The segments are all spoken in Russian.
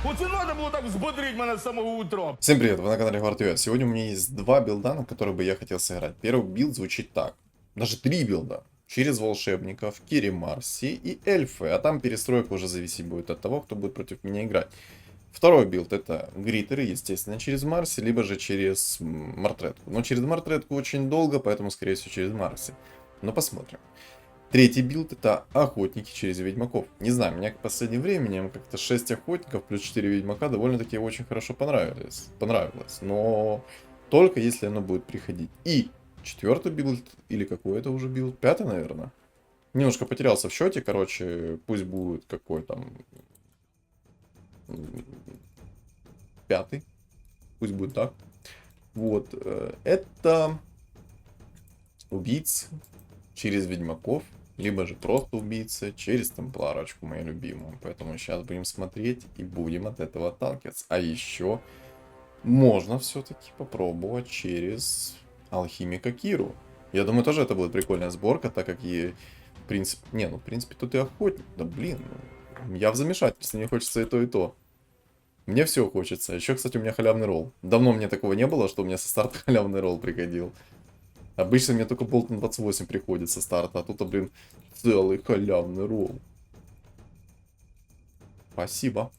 Оце надо було так взбодрить мене з самого утра. Всем привет, вы на канале Hard.ua. Сегодня у меня есть два билда, на которые бы я хотел сыграть. Первый билд звучит так. Даже три билда. Через волшебников, Кири Марси и эльфы. А там перестройка уже зависеть будет от того, кто будет против меня играть. Второй билд это гритеры, естественно, через Марси, либо же через Мартретку. Но через Мартретку очень долго, поэтому, скорее всего, через Марси. Но посмотрим. Третий билд это охотники через ведьмаков. Не знаю, мне в последнее время как-то 6 охотников плюс 4 ведьмака довольно-таки очень хорошо понравилось. Но только если оно будет приходить. И четвертый билд, или какой это уже билд? Пятый, наверное. Немножко потерялся в счете, короче, пусть будет какой там... Пятый. Пусть будет так. Вот. Это убийцы через ведьмаков, либо же просто убийцы через темпларочку, мою любимую. Поэтому сейчас будем смотреть и будем от этого отталкиваться. А еще можно все-таки попробовать через алхимика Киру. Я думаю, тоже это будет прикольная сборка, так как и в принципе... Не, ну в принципе тут и охотник. Да блин, я в замешательстве, мне хочется и то, и то. Мне все хочется. Еще, кстати, у меня халявный ролл. Давно мне такого не было, что у меня со старта халявный ролл приходил. Обычно мне только Болтон 28 приходит со старта, а тут, блин, целый халявный ролл. Спасибо.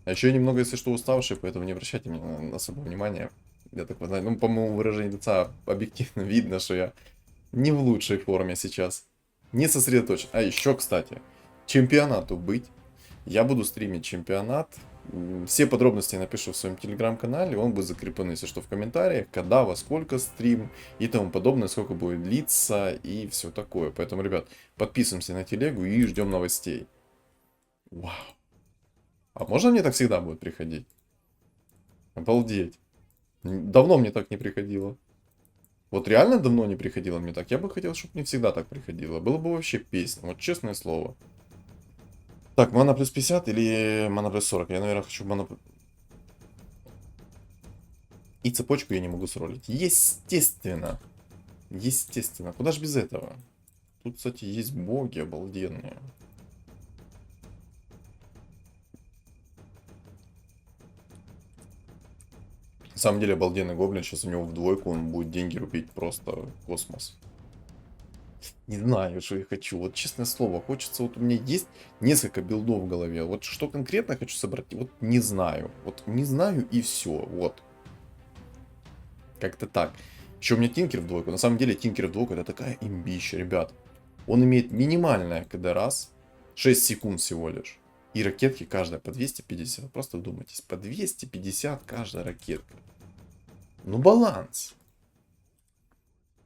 А еще я немного, если что, уставший, поэтому не обращайте мне на особое внимание. Я так знаю, ну, по моему выражению лица объективно видно, что я не в лучшей форме сейчас. Не сосредоточен. А еще, кстати, чемпионату быть. Я буду стримить чемпионат. Все подробности я напишу в своем телеграм-канале, он будет закреплен, если что, в комментариях, когда, во сколько стрим и тому подобное, сколько будет длиться и все такое. Поэтому, ребят, подписываемся на телегу и ждем новостей. Вау. А можно мне так всегда будет приходить? Обалдеть. Давно мне так не приходило. Вот реально давно не приходило мне так. Я бы хотел, чтобы мне всегда так приходило. Было бы вообще песня, вот честное слово. Так, мана плюс 50 или мана плюс 40? Я, наверное, хочу мана... И цепочку я не могу сролить. Естественно. Естественно. Куда же без этого? Тут, кстати, есть боги обалденные. На самом деле, обалденный гоблин. Сейчас у него в двойку, он будет деньги рубить просто космос. Не знаю, что я хочу. Вот честное слово, хочется, вот у меня есть несколько билдов в голове. Вот что конкретно хочу собрать, вот не знаю. Вот не знаю и все. Вот. Как-то так. Еще у меня Тинкер в двойку. На самом деле Тинкер в двойку это такая имбища, ребят. Он имеет минимальное КД раз. 6 секунд всего лишь. И ракетки каждая по 250. Просто вдумайтесь. По 250 каждая ракетка. Ну баланс.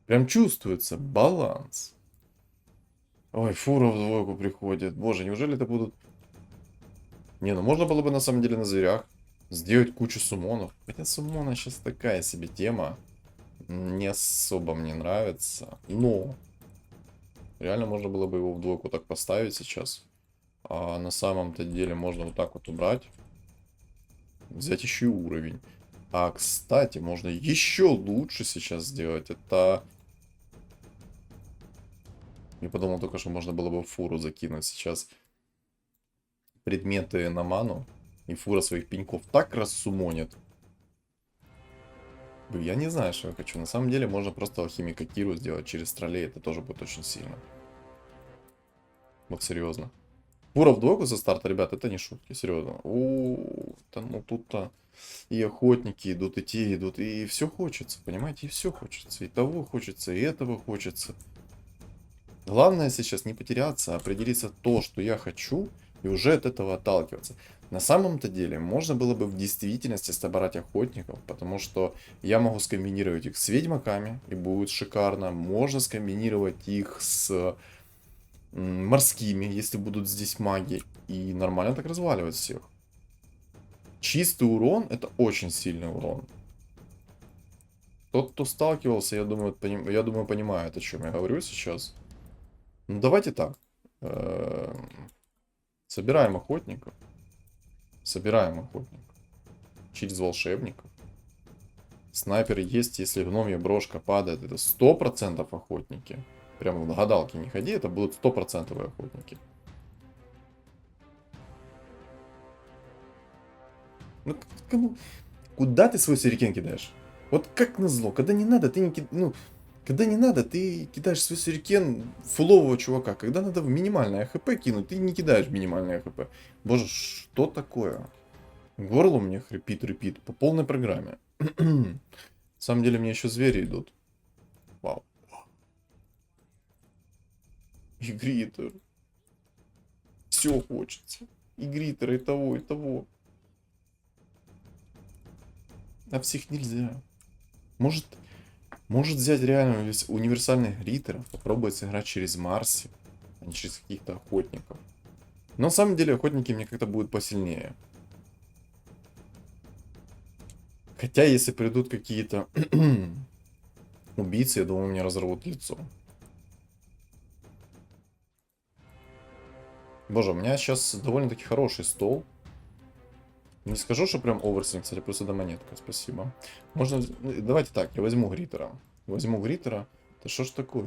Прям чувствуется баланс. Ой, фура в двойку приходит. Боже, неужели это будут... Не, ну можно было бы на самом деле на зверях сделать кучу суммонов. Хотя суммона сейчас такая себе тема. Не особо мне нравится. Но реально можно было бы его в двойку так поставить сейчас. А на самом-то деле можно вот так вот убрать. Взять еще и уровень. А, кстати, можно еще лучше сейчас сделать. Это... Я подумал только, что можно было бы в фуру закинуть сейчас предметы на ману. И фура своих пеньков так рассумонит. Я не знаю, что я хочу. На самом деле можно просто алхимика Киру сделать через троллей. Это тоже будет очень сильно. Вот серьезно. Фура в двойку со старта, ребят, это не шутки. Серьезно. Ну тут-то и охотники идут, и те идут. И все хочется, понимаете? И все хочется. И того хочется, и этого хочется. Главное сейчас не потеряться, а определиться то, что я хочу, и уже от этого отталкиваться. На самом-то деле, можно было бы в действительности собрать охотников, потому что я могу скомбинировать их с ведьмаками, и будет шикарно. Можно скомбинировать их с морскими, если будут здесь маги, и нормально так разваливать всех. Чистый урон, это очень сильный урон. Тот, кто сталкивался, я думаю, понимает, о чем я говорю сейчас. Ну, давайте так. Собираем охотников. Собираем охотников. Через волшебников. Снайпер есть, если гномья брошка падает, это 100% охотники. Прямо в гадалки не ходи, это будут 100% охотники. Ну, куда ты свой сюрикен кидаешь? Вот как назло, когда не надо, ты не кидаешь, ну, когда не надо, ты кидаешь свой сюрикен фулового чувака. Когда надо в минимальное ХП кинуть, ты не кидаешь в минимальное ХП. Боже, что такое? Горло мне хрипит по полной программе. На самом деле мне еще звери идут. Вау. И гритер. Все хочется. И гритера, и того, и того. А всех нельзя. Может взять реально универсальных гритеров, попробовать сыграть через Марси, а не через каких-то охотников. Но на самом деле охотники мне как-то будут посильнее. Хотя если придут какие-то убийцы, я думаю, мне разорвут лицо. Боже, у меня сейчас довольно-таки хороший стол. Не скажу, что прям оверсинг, кстати, плюс одна монетка, спасибо. Можно... Давайте так, я возьму Гритера. Возьму Гритера. Да что ж такое?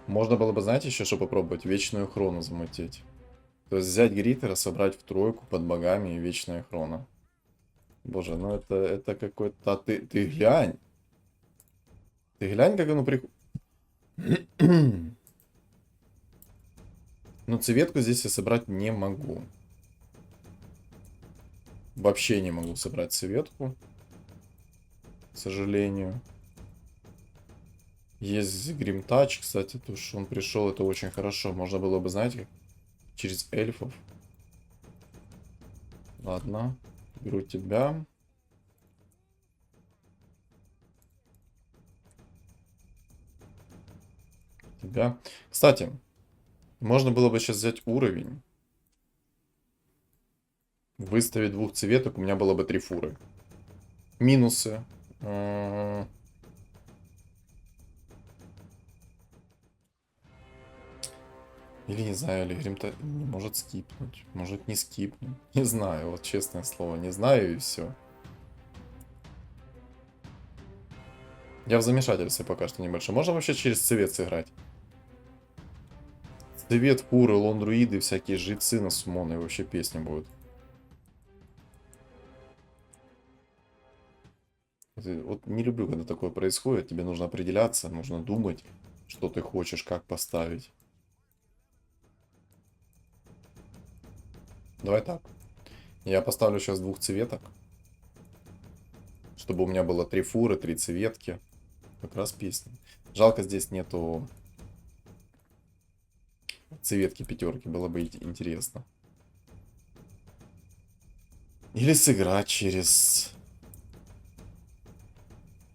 Можно было бы, знаете, еще что попробовать? Вечную хрону замутить. То есть взять Гритера, собрать в тройку под богами и вечная хрона. Боже, ну это какой-то... Ты глянь. Ты глянь, как оно приходит. Но цветку здесь я собрать не могу. Вообще не могу собрать цветку. К сожалению. Есть Гримтач, кстати, то, что он пришел, это очень хорошо. Можно было бы, знаете, как через эльфов. Ладно, беру тебя. Тебя. Кстати, можно было бы сейчас взять уровень. Выставить двух цветок, у меня было бы 3 фуры. Минусы. Или не знаю, или Гримта не может скипнуть. Может не скипнуть. Не знаю, вот честное слово, не знаю и все. Я в замешательстве пока что небольшое. Можно вообще через цвет сыграть? Цвет, фуры, лондруиды, всякие жрецы на сумоны, вообще песня будет. Вот не люблю, когда такое происходит. Тебе нужно определяться, нужно думать, что ты хочешь, как поставить. Давай так. Я поставлю сейчас двух цветок. Чтобы у меня было 3 фуры, 3 цветки. Как раз песня. Жалко, здесь нету цветки пятерки. Было бы интересно. Или сыграть через...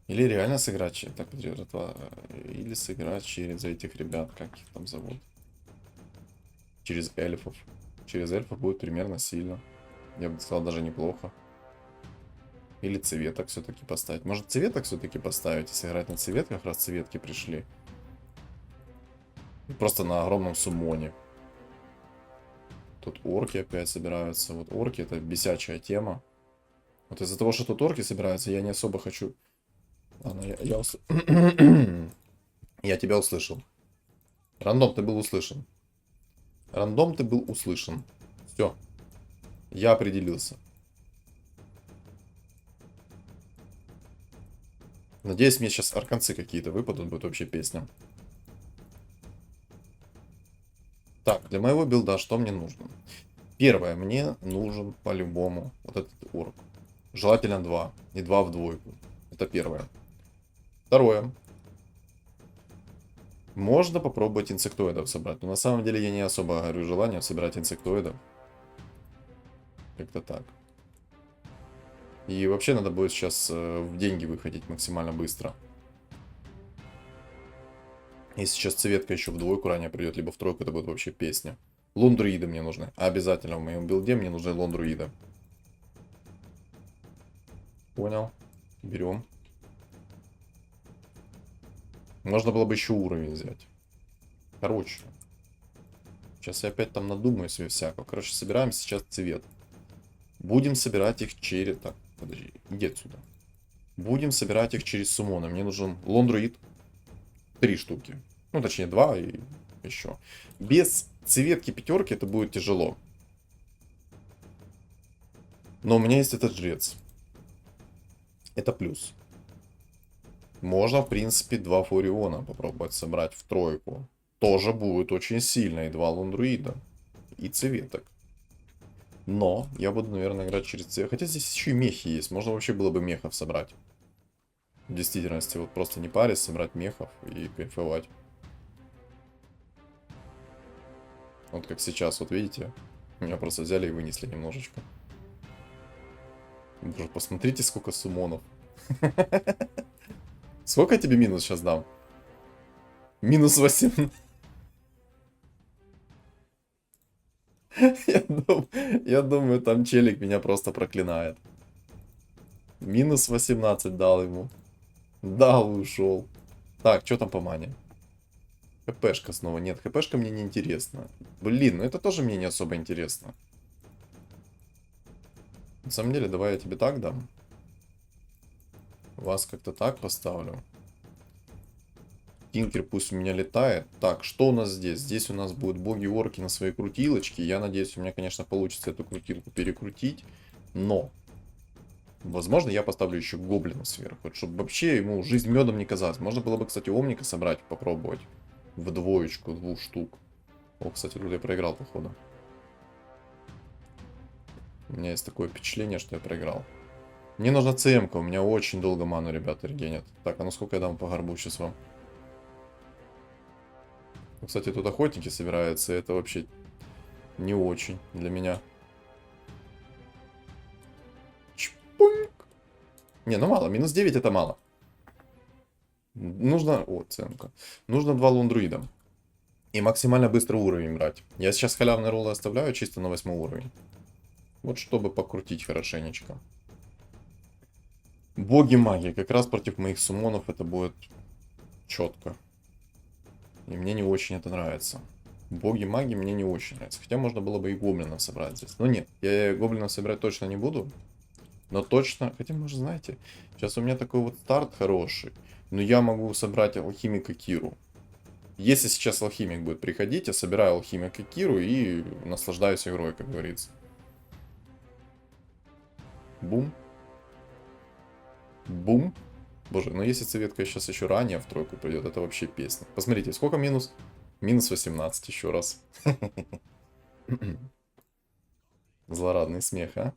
Или реально сыграть через... Так, или сыграть через этих ребят, как их там зовут. Через эльфов. Через эльфов будет примерно сильно. Я бы сказал, даже неплохо. Или цветок все-таки поставить. Может, цветок все-таки поставить и сыграть на цветках, раз цветки пришли. И просто на огромном суммоне. Тут орки опять собираются. Вот орки — это бесячая тема. Вот из-за того, что тут орки собираются, я не особо хочу... Ладно, я тебя услышал. Рандом, ты был услышан. Рандом, ты был услышан. Все. Я определился. Надеюсь, мне сейчас арканцы какие-то выпадут, будет вообще песня. Так, для моего билда что мне нужно? Первое, мне нужен по-любому вот этот орк. Желательно 2, и 2 в двойку. Это первое. Второе. Можно попробовать инсектоидов собрать, но на самом деле я не особо горю желанием собирать инсектоидов. Как-то так. И вообще надо будет сейчас в деньги выходить максимально быстро. Если сейчас цветка еще в двойку ранее придет, либо в тройку, это будет вообще песня. Лондруиды мне нужны. Обязательно в моем билде мне нужны лондруиды. Понял. Берем. Можно было бы еще уровень взять. Короче. Сейчас я опять там надумаю себе всякого. Короче, собираем сейчас цвет. Будем собирать их через... Так, подожди, иди отсюда. Будем собирать их через суммоны. Мне нужен лондруид. 3 штуки. Ну, точнее, 2 и еще. Без цветки пятерки это будет тяжело. Но у меня есть этот жрец. Это плюс. Можно, в принципе, 2 Фуриона попробовать собрать в тройку. Тоже будет очень сильно. И 2 Лундруида. И цветок. Но я буду, наверное, играть через цвет. Хотя здесь еще и мехи есть. Можно вообще было бы мехов собрать. В действительности, вот просто не парить, собрать мехов и кайфовать. Вот как сейчас, вот видите? Меня просто взяли и вынесли немножечко. Боже, посмотрите, сколько сумонов. Сколько я тебе минус сейчас дам? Минус 8. Я думаю, там челик меня просто проклинает. Минус 18 дал ему. Дал и ушел. Так, что там по мане? ХПшка снова. Нет, ХПшка мне не интересна. Блин, ну это тоже мне не особо интересно. На самом деле, давай я тебе так дам. Вас как-то так поставлю. Тинкер пусть у меня летает. Так, что у нас здесь? Здесь у нас будут боги-орки на своей крутилочке. Я надеюсь, у меня, конечно, получится эту крутилку перекрутить. Но, возможно, я поставлю еще гоблина сверху. Чтобы вообще ему жизнь медом не казалась. Можно было бы, кстати, омника собрать, попробовать. В двоечку, 2 штук. О, кстати, тут я проиграл, походу. У меня есть такое впечатление, что я проиграл. Мне нужна ЦМ-ка. У меня очень долго ману, ребята, регенят. Так, а ну сколько я дам по горбу сейчас вам? Кстати, тут охотники собираются, это вообще не очень для меня. Чпуньк. Не, ну мало, минус 9 это мало. Нужно, о, ценка. Нужно 2 лундруида. И максимально быстро уровень брать. Я сейчас халявные роллы оставляю чисто на 8 уровень. Вот чтобы покрутить хорошенечко. Боги-маги, как раз против моих сумонов это будет четко. И мне не очень это нравится. Боги-маги мне не очень нравятся. Хотя можно было бы и гоблинов собрать здесь. Но нет, я гоблинов собирать точно не буду. Но точно, хотя, может, знаете, сейчас у меня такой вот старт хороший. Но я могу собрать алхимика Киру. Если сейчас алхимик будет приходить, я собираю алхимика Киру и наслаждаюсь игрой, как говорится. Бум. Бум. Боже, но если цветка сейчас еще ранее в тройку придет, это вообще песня. Посмотрите, сколько минус? Минус 18 еще раз. Злорадный смех, а?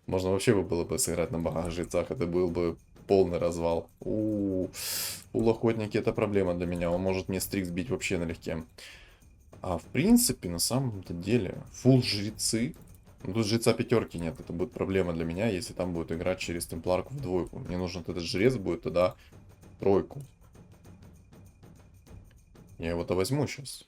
Можно вообще было бы сыграть на богах жрецах, это был бы полный развал. У охотники это проблема для меня, он может мне стрик сбить вообще налегке. А в принципе, на самом-то деле, фулл жрецы. Ну, тут жреца пятерки нет, это будет проблема для меня, если там будет играть через темпларку в двойку. Мне нужен этот жрец будет тогда тройку. Я его-то возьму сейчас.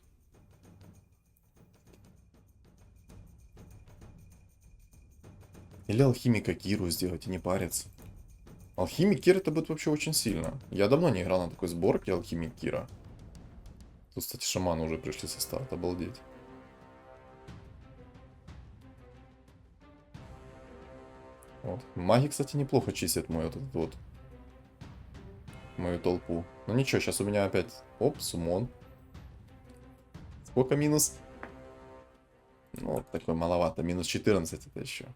Или алхимика Киру сделать и не париться. Алхимик Кир это будет вообще очень сильно. Я давно не играл на такой сборке алхимик Кира. Тут, кстати, шаманы уже пришли со старта, обалдеть. Вот. Маги, кстати, неплохо чистят мой вот этот вот. Мою толпу. Ну ничего, сейчас у меня опять... Оп, сумон. Сколько минус? Ну, вот такой маловато. Минус 14 это еще.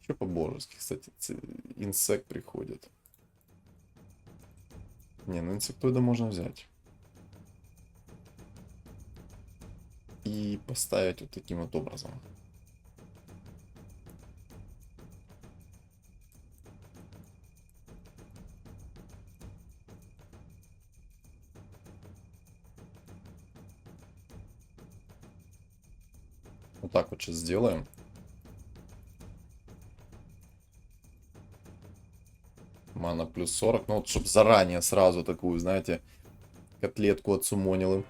Еще по-божески, кстати. Инсект приходит. Не, ну инсектоида можно взять. И поставить вот таким вот образом. Вот так вот сейчас сделаем. Мана плюс 40. Ну вот, чтобы заранее сразу такую, знаете, котлетку отсумонил им.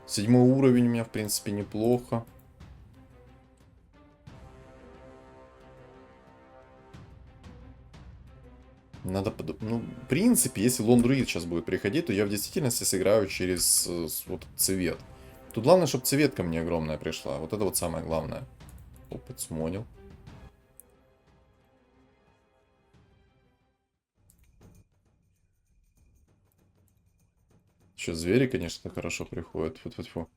7 уровень у меня, в принципе, неплохо. Надо ну, в принципе, если Лондруид сейчас будет приходить, то я в действительности сыграю через вот цвет. Тут главное, чтобы цветка мне огромная пришла. Вот это вот самое главное. Опыт сумонил. Еще звери, конечно, хорошо приходят. Фу-фу-фу.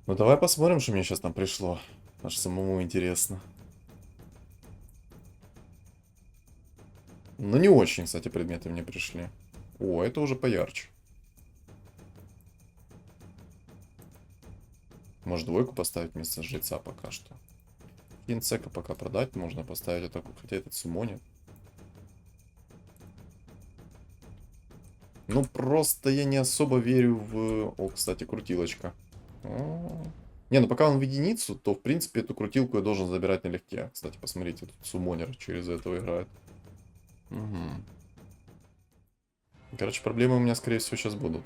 Ну давай посмотрим, что мне сейчас там пришло. Аж самому интересно. Ну не очень, кстати, предметы мне пришли. О, это уже поярче. Может двойку поставить вместо жреца пока что. Инсека пока продать можно поставить атаку, хотя этот сумонит. Ну просто я не особо верю в... О, кстати, крутилочка. Не, ну пока он в единицу, то в принципе эту крутилку я должен забирать налегке. Кстати, посмотрите, тут сумонер через этого играет. Угу. Короче, проблемы у меня скорее всего сейчас будут.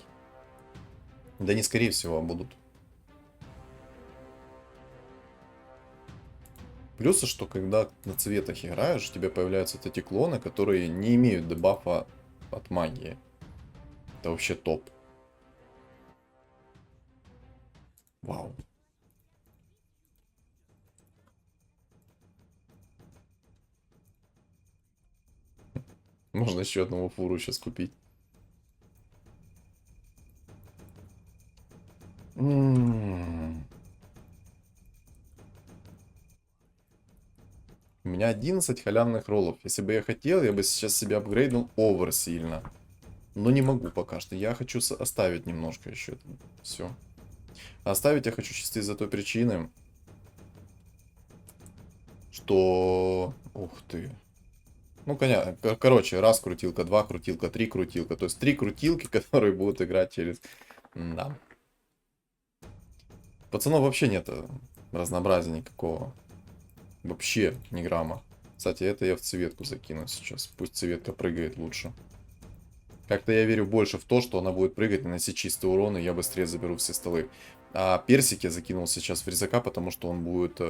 Да не скорее всего, а будут. Плюсы, что когда на цветах играешь, у тебя появляются вот эти клоны, которые не имеют дебафа от магии. Это вообще топ. Вау. Можно еще одного фуру сейчас купить. У меня 11 халявных роллов. Если бы я хотел, я бы сейчас себя апгрейднул овер сильно. Но не могу пока что. Я хочу оставить немножко еще. Все. Оставить я хочу чисто из-за той причины, что... Ух ты. Ну, короче, раз крутилка, два крутилка, три крутилка. То есть 3 крутилки, которые будут играть через... Да. Пацанов вообще нет разнообразия никакого. Вообще ни грамма. Кстати, это я в цветку закину сейчас. Пусть цветка прыгает лучше. Как-то я верю больше в то, что она будет прыгать, наносить чистый урон, и я быстрее заберу все столы. А персик я закинул сейчас в резака, потому что он будет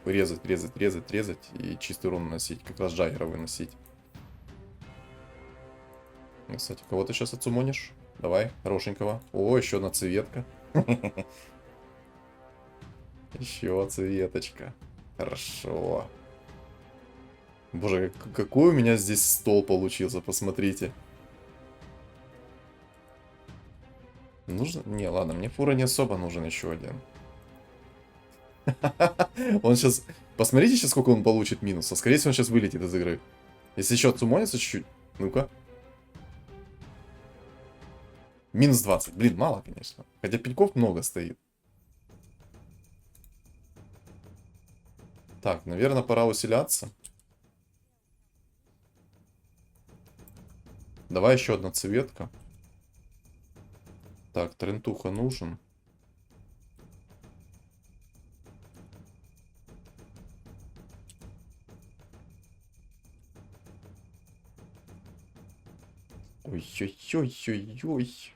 резать, и чистый урон наносить. Как раз Джаггера выносить. Ну, кстати, кого ты сейчас отсумонишь? Давай, хорошенького. О, еще одна цветка. Еще цветочка. Хорошо. Боже, какой у меня здесь стол получился, посмотрите. Нужно? Не, ладно, мне фура не особо нужен еще один. Он сейчас... Посмотрите сейчас, сколько он получит минуса. Скорее всего, он сейчас вылетит из игры. Если еще отсумонится чуть-чуть. Ну-ка. Минус 20. Блин, мало, конечно. Хотя пеньков много стоит. Так, наверное, пора усиляться. Давай еще одна цветка. Так, трентуха нужен. Ой-ой-ой-ой-ой.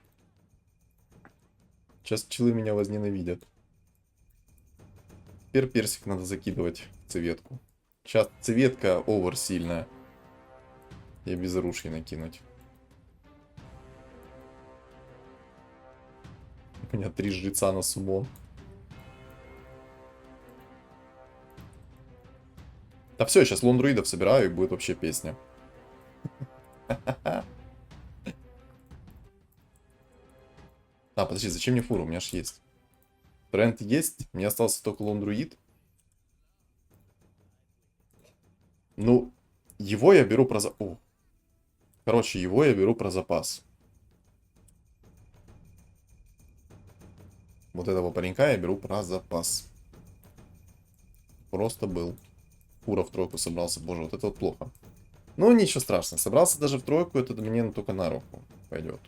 Сейчас челы меня возненавидят. Теперь персик надо закидывать в цветку. Сейчас цветка овер сильная. Я без ружья накинуть. У меня 3 жреца на сумон. Да все, я сейчас лондруидов собираю, и будет вообще песня. А, подожди, зачем мне фуру? У меня ж есть. Тренд есть, мне остался только лондруид. Ну, его я беру про запас. Короче, его я беру про запас. Вот этого паренька я беру про запас. Просто был. Фура в тройку собрался. Боже, вот это вот плохо. Ну, ничего страшного. Собрался даже в тройку, это мне только на руку пойдет.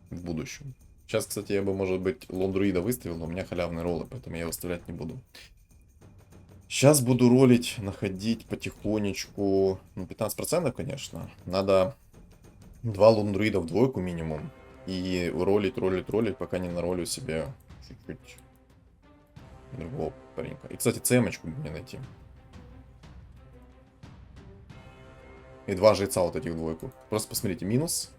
В будущем. Сейчас, кстати, я бы, может быть, лондруида выставил, но у меня халявные роллы, поэтому я выставлять не буду. Сейчас буду ролить, находить потихонечку. Ну, 15%, конечно. Надо 2 лондруида в двойку минимум. И ролить, пока не наролю себе чуть-чуть другого паренька. И, кстати, цемочку бы мне найти. И 2 жреца вот этих двойку. Просто посмотрите, минус.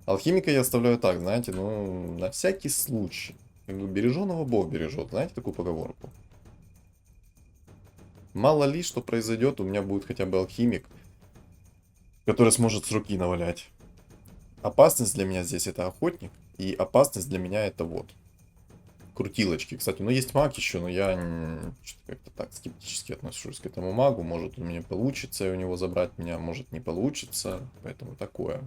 Алхимика я оставляю так, знаете, ну, на всякий случай. Как бы береженого Бог бережет, знаете такую поговорку? Мало ли, что произойдет, у меня будет хотя бы алхимик. который сможет с руки навалять. Опасность для меня здесь это охотник, и опасность для меня это вот крутилочки. Кстати, ну есть маг еще, но я что-то как-то так скептически отношусь к этому магу. Может у меня получится у него забрать меня, может не получится, поэтому такое.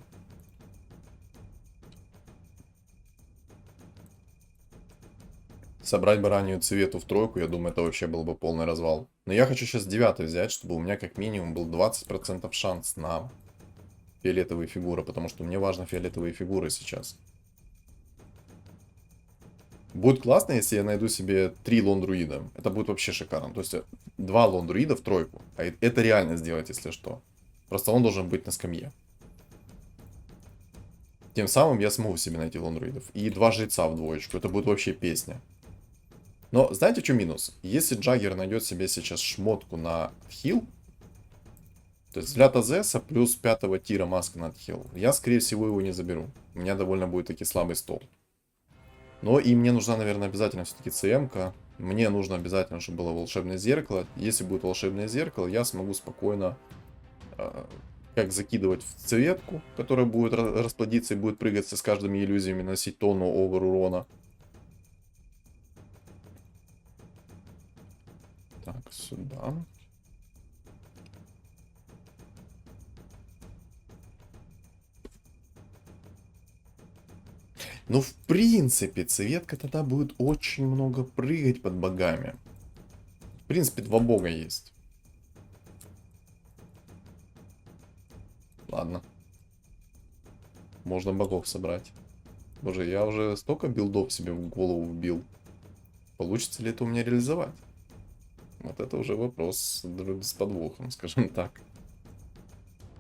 Собрать баранью цвету в тройку, я думаю, это вообще был бы полный развал. Но я хочу сейчас 9 взять, чтобы у меня как минимум был 20% шанс на фиолетовые фигуры, потому что мне важно фиолетовые фигуры сейчас. Будет классно, если я найду себе 3 лондруида. Это будет вообще шикарно. То есть 2 лондруида в тройку. А это реально сделать, если что. Просто он должен быть на скамье. Тем самым я смогу себе найти лондруидов. И 2 жреца в двоечку. Это будет вообще песня. Но знаете, в чем минус? Если Джаггер найдет себе сейчас шмотку на хил, то есть взгляд Азеса плюс 5-го тира маска на хил, я, скорее всего, его не заберу. У меня довольно будет таки слабый стол. Но и мне нужна, наверное, обязательно все-таки ЦМ-ка. Мне нужно обязательно, чтобы было волшебное зеркало. Если будет волшебное зеркало, я смогу спокойно как закидывать в цветку, которая будет расплодиться и будет прыгаться с каждыми иллюзиями, носить тонну овер урона. Так, сюда. Ну, в принципе, цветка тогда будет очень много прыгать под богами. В принципе, 2 бога есть. Ладно. Можно богов собрать. Боже, я уже столько билдов себе в голову вбил. Получится ли это у меня реализовать? Вот это уже вопрос с подвохом, скажем так.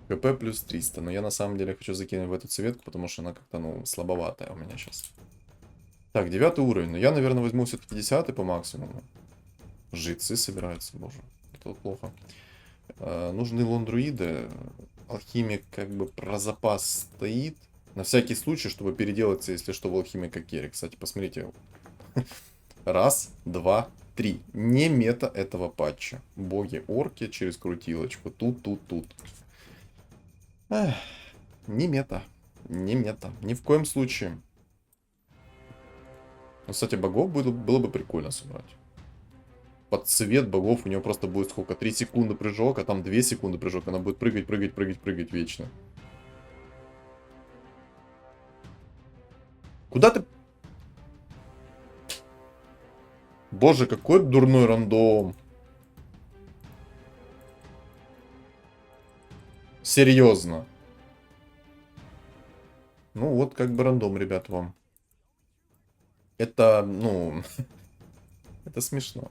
КП плюс 300. Но я на самом деле хочу закинуть в эту цветку, потому что она как-то, ну, слабоватая у меня сейчас. Так, 9 уровень. Но я, наверное, возьму все-таки 10 по максимуму. Жрецы собираются, боже. Это вот плохо. Нужны лондруиды. Алхимик как бы про запас стоит. На всякий случай, чтобы переделаться, если что, в алхимика Керри. Кстати, посмотрите. Раз, два, три. Не мета этого патча. Боги-орки через крутилочку. Тут. Эх, не мета. Не мета. Ни в коем случае. Ну, кстати, богов было бы прикольно собрать. Под цвет богов у него просто будет сколько? 3 секунды прыжок, а там 2 секунды прыжок. Она будет прыгать вечно. Куда ты? Боже, какой дурной рандом. Серьезно. Ну вот как бы рандом, ребят, вам. Это, ну, это смешно.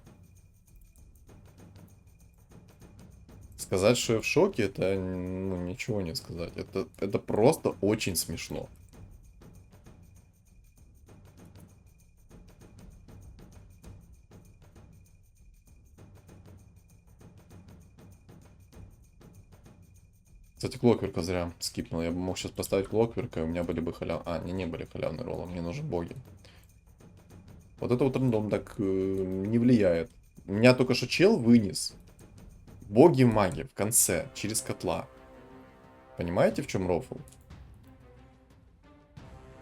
Сказать, что я в шоке, это, ну, ничего не сказать. Это просто очень смешно. Кстати, Клокверка зря скипнул. Я бы мог сейчас поставить Клокверка, и у меня были бы халявные... А, не были халявные роллы, мне нужны боги. Вот это вот рандом так не влияет. У меня только что чел вынес боги-маги в конце, через котла. Понимаете, в чем рофл?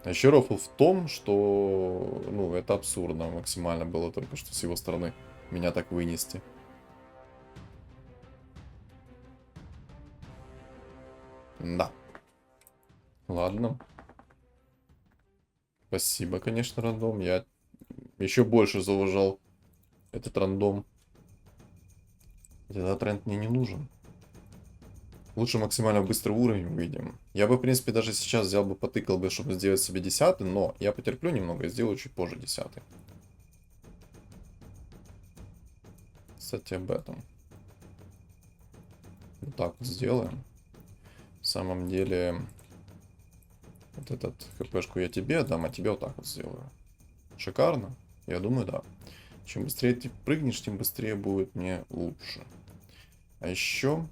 А еще рофл в том, что, ну, это абсурдно максимально было только что с его стороны меня так вынести. Да. Ладно. Спасибо, конечно, рандом. Я еще больше зауважал этот рандом. Этот тренд мне не нужен. Лучше максимально быстрый уровень выйдем. Я бы, в принципе, даже сейчас взял бы, потыкал бы, чтобы сделать себе 10, но я потерплю немного и сделаю чуть позже 10. Кстати, об этом. Вот так вот сделаем. В самом деле, вот этот хпшку я тебе отдам, а тебе вот так вот сделаю. Шикарно? Я думаю, да. Чем быстрее ты прыгнешь, тем быстрее будет мне лучше. А еще...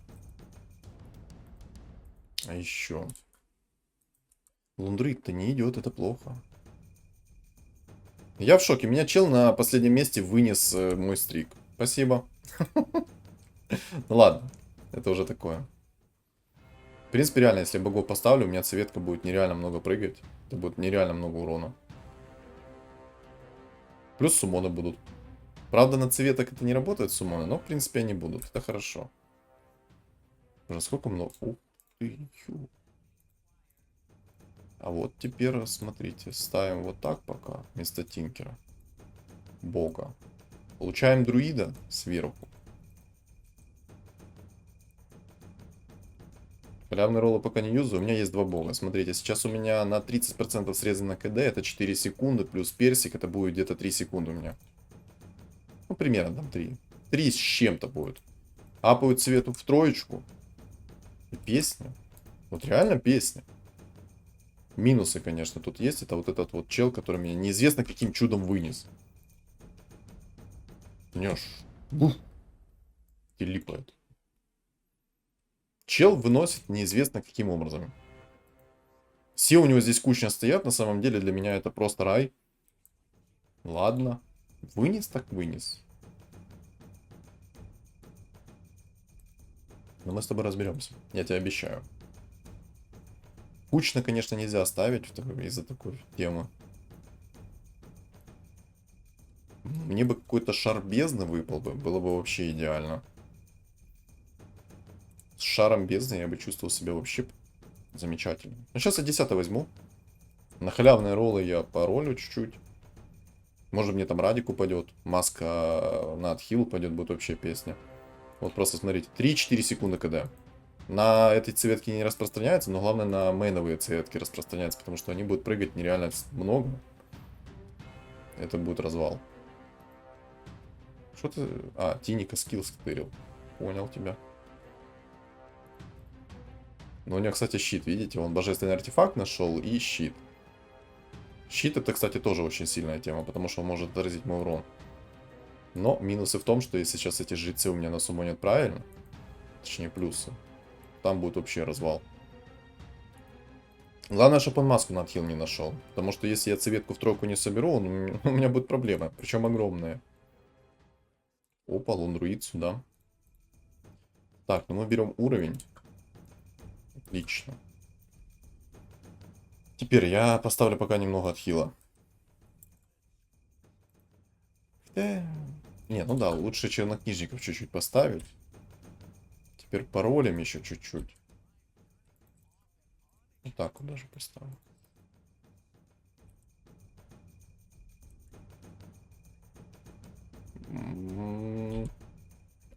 Лундрит-то не идет, это плохо. Я в шоке. Меня чел на последнем месте вынес мой стрик. Спасибо. Ну ладно, это уже такое. В принципе, реально, если я богов поставлю, у меня цветка будет нереально много прыгать. Это будет нереально много урона. Плюс суммоны будут. Правда, на цветок это не работает суммоны, но, в принципе, они будут. Это хорошо. Уже сколько много... Ух ты, ю. А вот теперь, смотрите, ставим вот так пока, вместо Тинкера. Бога. Получаем друида сверху. Халявные роллы пока не юзаю, у меня есть два бога. Смотрите, сейчас у меня на 30% срезано КД, это 4 секунды, плюс персик, это будет где-то 3 секунды у меня. Ну, примерно там 3. 3 с чем-то будет. Апают цвету в троечку. И песня. Вот реально песня. Минусы, конечно, тут есть. Это вот этот вот чел, который меня неизвестно каким чудом вынес. Нёж. Бух. И липает. Чел выносит неизвестно каким образом. Все у него здесь кучно стоят. На самом деле для меня это просто рай. Ладно. Вынес так вынес. Но мы с тобой разберемся. Я тебе обещаю. Кучно, конечно, нельзя оставить из-за такой темы. Мне бы какой-то шар бездны выпал бы. Было бы вообще идеально. С шаром бездны я бы чувствовал себя вообще замечательно. Ну, сейчас я 10 возьму. На халявные роллы я поролю чуть-чуть. Может, мне там Радик упадет. Маска на отхил упадет, будет вообще песня. Вот просто смотрите. 3-4 секунды КД. На этой цветке не распространяется, но главное на мейновые цветки распространяется, потому что они будут прыгать нереально много. Это будет развал. Что ты... А, Тиника скилл стырил. Понял тебя. Но у него, кстати, щит, видите? Он божественный артефакт нашел и щит. Щит это, кстати, тоже очень сильная тема, потому что он может отразить мой урон. Но минусы в том, что если сейчас эти жрецы у меня на суммонят правильно, точнее плюсы, там будет вообще развал. Главное, чтобы он маску на отхил не нашел. Потому что если я цветку в тройку не соберу, у меня будет проблема. Причем огромная. Опа, лундруид сюда. Так, ну мы берем уровень. Отлично. Теперь я поставлю пока немного отхила. Не, ну да, лучше чернокнижников чуть-чуть поставить. Теперь паролем еще чуть-чуть. Вот так вот даже поставлю.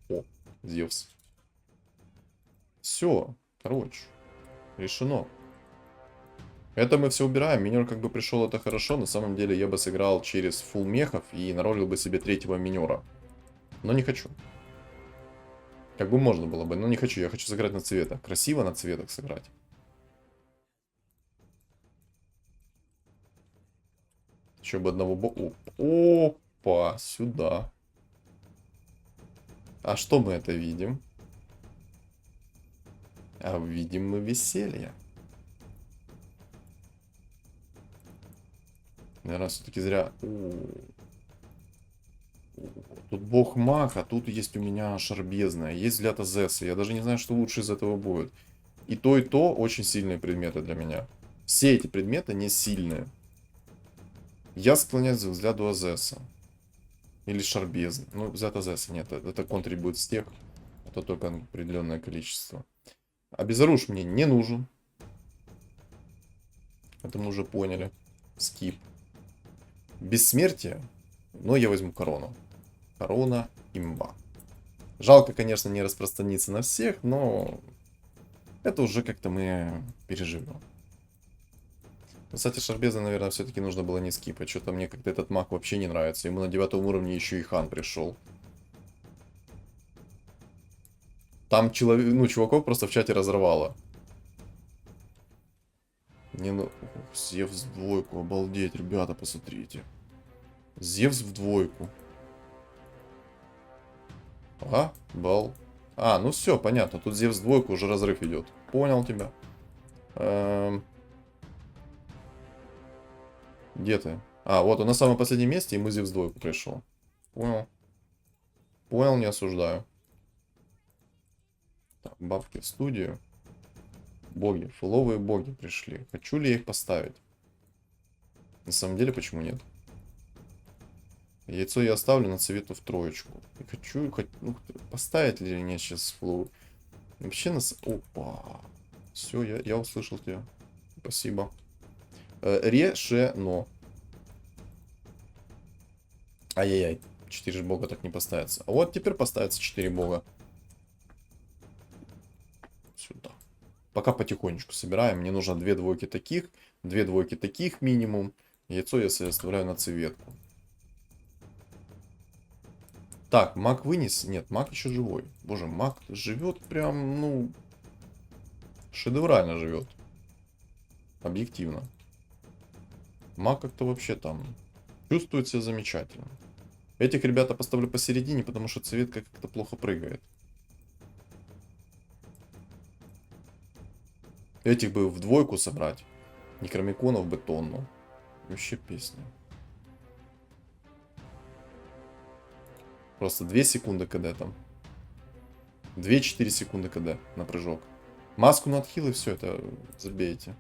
О, Зевс. Все, короче, решено. Это мы все убираем. Минер как бы пришел, это хорошо. На самом деле я бы сыграл через фулл мехов и наролил бы себе третьего минера. Но не хочу. Как бы можно было бы, но не хочу. Я хочу сыграть на цветах. Красиво на цветах сыграть. Еще бы одного Опа, сюда. А что мы это видим? А видим мы веселье. Наверное, все-таки зря. Тут бог маг, а тут есть у меня шарбезная. Есть взгляд Азеса. Я даже не знаю, что лучше из этого будет. И то очень сильные предметы для меня. Все эти предметы не сильные. Я склоняюсь к взгляду Азеса. Или шарбезны. Ну, взгляд Азеса нет. Это контрибут с тех. Это только определенное количество. А безоруж мне не нужен. Это мы уже поняли. Скип. Бессмертие. Но я возьму корону. Корона имба. Жалко, конечно, не распространиться на всех, но это уже как-то мы переживем. Кстати, Шарбеза, наверное, все-таки нужно было не скипать. Что-то мне как-то этот маг вообще не нравится. Ему на 9 уровне еще и хан пришел. Там чуваков просто в чате разорвало. Не, ну, Зевс в двойку, обалдеть, ребята, посмотрите. Зевс в двойку. Ну все, понятно. Тут Зевс в двойку, уже разрыв идет. Понял тебя. Где ты? Вот он на самом последнем месте, и мы Зевс в двойку пришел. Понял. Понял, не осуждаю. Так, бабки в студию. Боги, фуловые боги пришли. Хочу ли я их поставить? На самом деле, почему нет? Яйцо я оставлю на цвету в троечку. И хочу, ну, поставить ли мне сейчас флоу. Вообще нас... Опа. Все, я услышал тебя. Спасибо. Решено. Ай-яй-яй. 4 бога так не поставится. А вот теперь поставится 4 бога. Сюда. Пока потихонечку собираем. Мне нужно 2 двойки таких, 2 двойки таких минимум. Яйцо я себе оставляю на цветку. Так, маг вынес? Нет, маг еще живой. Боже, маг живет прям, ну... Шедеврально живет. Объективно. Маг как-то вообще там чувствует себя замечательно. Этих ребята поставлю посередине, потому что цветка как-то плохо прыгает. Этих бы в двойку собрать. Некромиконов бы тонну. Вообще песня. Просто 2 секунды КД там. 2-4 секунды КД на прыжок. Маску на отхил и все это забейте.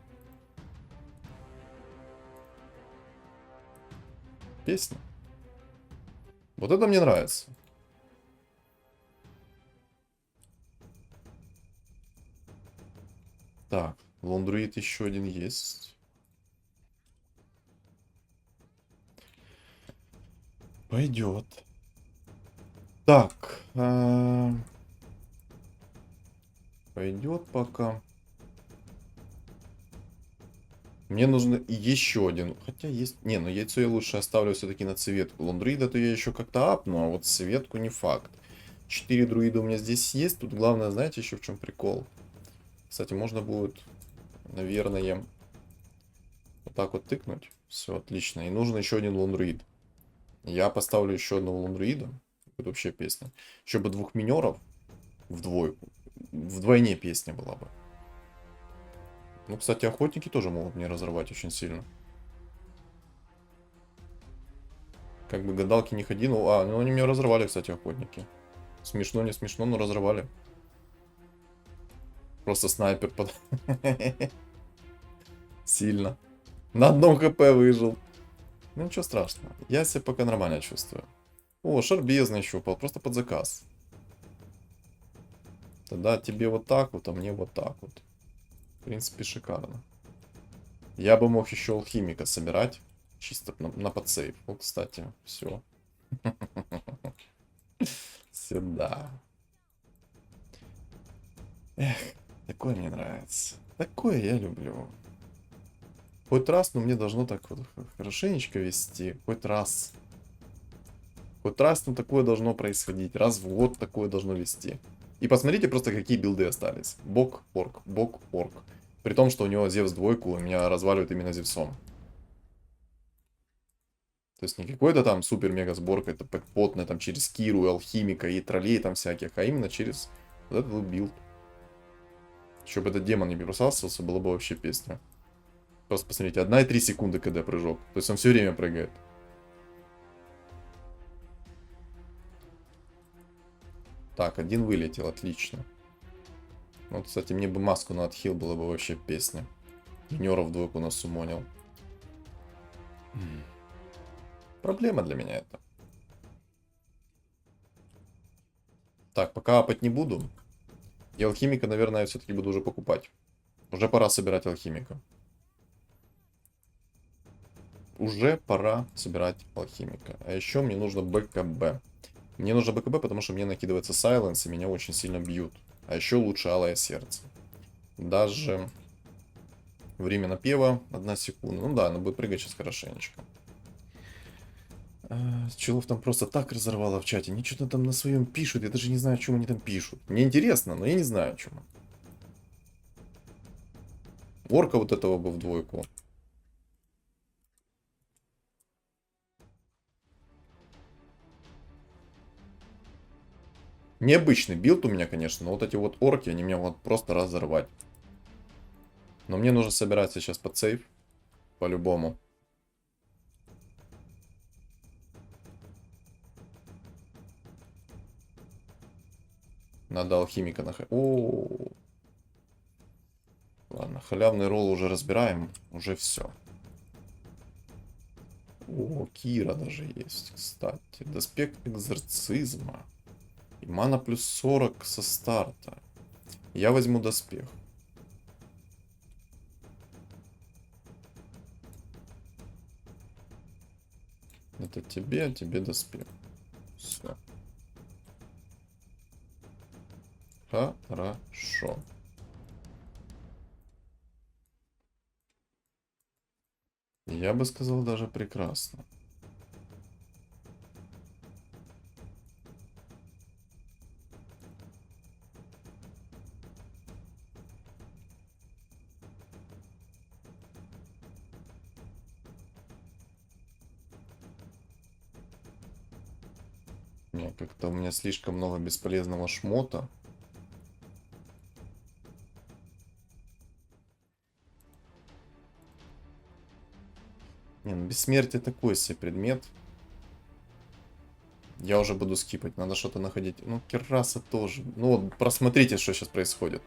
Песня. Вот это мне нравится. Так, лондруид еще один есть. Пойдет. Так. Пойдет пока. Мне нужно еще один. Хотя есть... Не, ну яйцо я лучше оставлю все-таки на цветку. Лондруида то я еще как-то апну, а вот цветку не факт. 4 друида у меня здесь есть. Тут главное, знаете, еще в чем прикол? Кстати, можно будет, наверное, вот так вот тыкнуть. Все, отлично. И нужен еще один лондруид. Я поставлю еще одного лондруида. Это вообще песня. Еще бы 2 минеров в двойку. Вдвойне песня была бы. Ну, кстати, охотники тоже могут мне разорвать очень сильно. Как бы гадалки не ходи, ну... ну они меня разорвали, кстати, охотники. Смешно, не смешно, но разорвали. Просто снайпер под... Сильно. На одном хп выжил. Ну, ничего страшного. Я себя пока нормально чувствую. О, шар бездны еще упал, просто под заказ. Тогда тебе вот так вот, а мне вот так вот. В принципе, шикарно. Я бы мог еще алхимика собирать. Чисто на подсейв. Вот, кстати, все. Сюда. Эх, такое мне нравится. Такое я люблю. Хоть раз, но мне должно так вот хорошенечко вести. Хоть раз. Хоть раз, но такое должно происходить. Раз в год такое должно вести. И посмотрите просто, какие билды остались. Бог, орк, бог, орк. При том, что у него Зевс двойку, меня разваливает именно Зевсом. То есть не какой-то там супер-мега сборка, это потная там через Киру, алхимика и троллей там всяких, а именно через вот этот вот билд. Еще бы этот демон не присасывался, было бы вообще песня. Просто посмотрите, 1,3 секунды КД прыжок. То есть он все время прыгает. Так, один вылетел, отлично. Вот, кстати, мне бы маску на отхил было бы вообще песня. Минеров двойку насумонил. Проблема для меня это. Так, пока апать не буду. И алхимика, наверное, я все-таки буду уже покупать. Уже пора собирать алхимика. Уже пора собирать алхимика. А еще мне нужно БКБ. Мне нужно БКБ, потому что мне накидывается сайленс, и меня очень сильно бьют. А еще лучше алое сердце. Даже время напева 1 секунда. Ну да, она будет прыгать сейчас хорошенечко. Челов там просто так разорвало в чате. Они что-то там на своем пишут. Я даже не знаю, о чем они там пишут. Мне интересно, но я не знаю, о чем. Орка вот этого бы в двойку. Необычный билд у меня, конечно, но вот эти вот орки, они меня вот просто разорвать. Но мне нужно собирать сейчас под сейф. По-любому. Надо алхимика находить. О, Ладно, халявный ролл уже разбираем. Уже все. О, Кира даже есть, кстати. Доспех экзорцизма. И мана плюс 40 со старта. Я возьму доспех. Это тебе, а тебе доспех. Все. Хорошо. Я бы сказал, даже прекрасно. Не, как-то у меня слишком много бесполезного шмота. Не, ну бессмертие такой себе предмет. Я уже буду скипать, надо что-то находить. Ну, Керраса тоже. Ну вот, просмотрите, что сейчас происходит.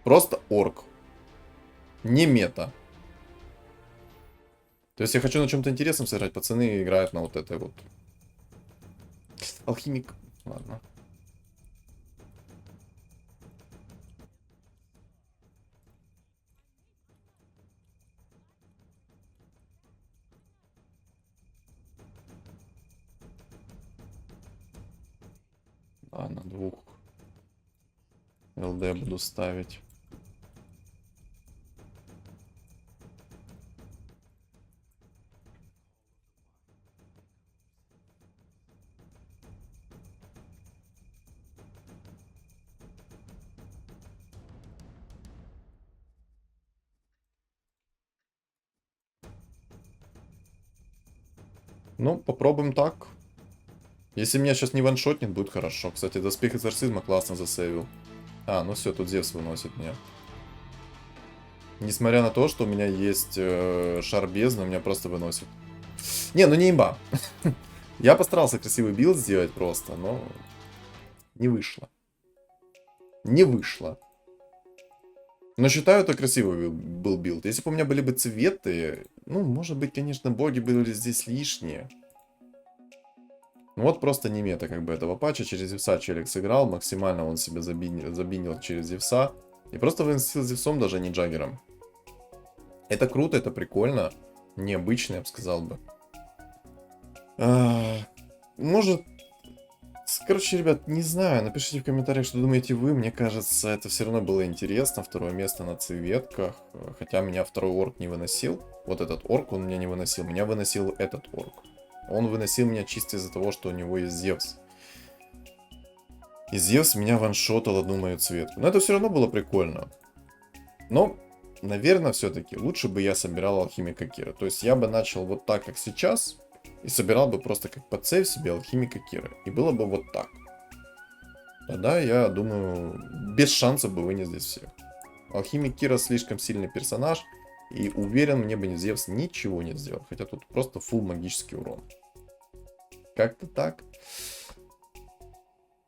Просто орк. Не мета. То есть я хочу на чем-то интересном сыграть, пацаны играют на вот этой вот. Алхимик. Ладно. А, на 2 ЛД буду ставить. Ну, попробуем так. Если меня сейчас не ваншотнет, будет хорошо. Кстати, доспех экзорцизма классно засейвил. А, ну все, тут Зевс выносит меня. Несмотря на то, что у меня есть шар бездны, меня просто выносит. Не, ну не имба. Я постарался красивый билд сделать просто, но не вышло. Не вышло. Но считаю, это красивый был билд. Если бы у меня были бы цветы, ну, может быть, конечно, боги были здесь лишние. Ну вот просто не мета как бы этого патча. Через Зевса челик сыграл, максимально он себя забинил через Зевса. И просто выносил Зевсом, даже не Джаггером. Это круто, это прикольно. Необычно, я бы сказал бы. Может... Короче, ребят, не знаю, напишите в комментариях, что думаете вы. Мне кажется, это все равно было интересно. Второе место на цветках. Хотя меня второй орк не выносил. Вот этот орк он меня не выносил. Меня выносил этот орк. Он выносил меня чисто из-за того, что у него есть Зевс. И Зевс меня ваншотал одну мою цветку. Но это все равно было прикольно. Но, наверное, все-таки лучше бы я собирал алхимика Кира. То есть я бы начал вот так, как сейчас. И собирал бы просто как подсейв себе алхимика Кира. И было бы вот так. Тогда, я думаю, без шансов бы вынес здесь всех. Алхимик Кира слишком сильный персонаж. И уверен, мне бы не Зевс ничего не сделал. Хотя тут просто фулл магический урон. Как-то так.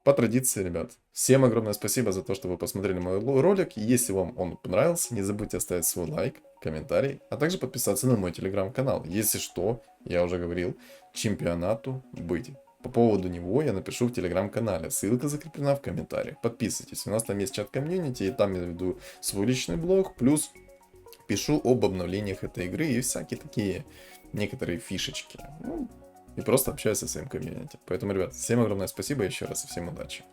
По традиции, ребят. Всем огромное спасибо за то, что вы посмотрели мой ролик. Если вам он понравился, не забудьте оставить свой лайк, комментарий, а также подписаться на мой телеграм-канал. Если что, я уже говорил, чемпионату быть. По поводу него я напишу в телеграм-канале. Ссылка закреплена в комментариях. Подписывайтесь. У нас там есть чат комьюнити, и там я веду свой личный блог. Плюс пишу об обновлениях этой игры и всякие такие некоторые фишечки. Ну, и просто общаюсь со своим комьюнити. Поэтому, ребят, всем огромное спасибо еще раз и всем удачи.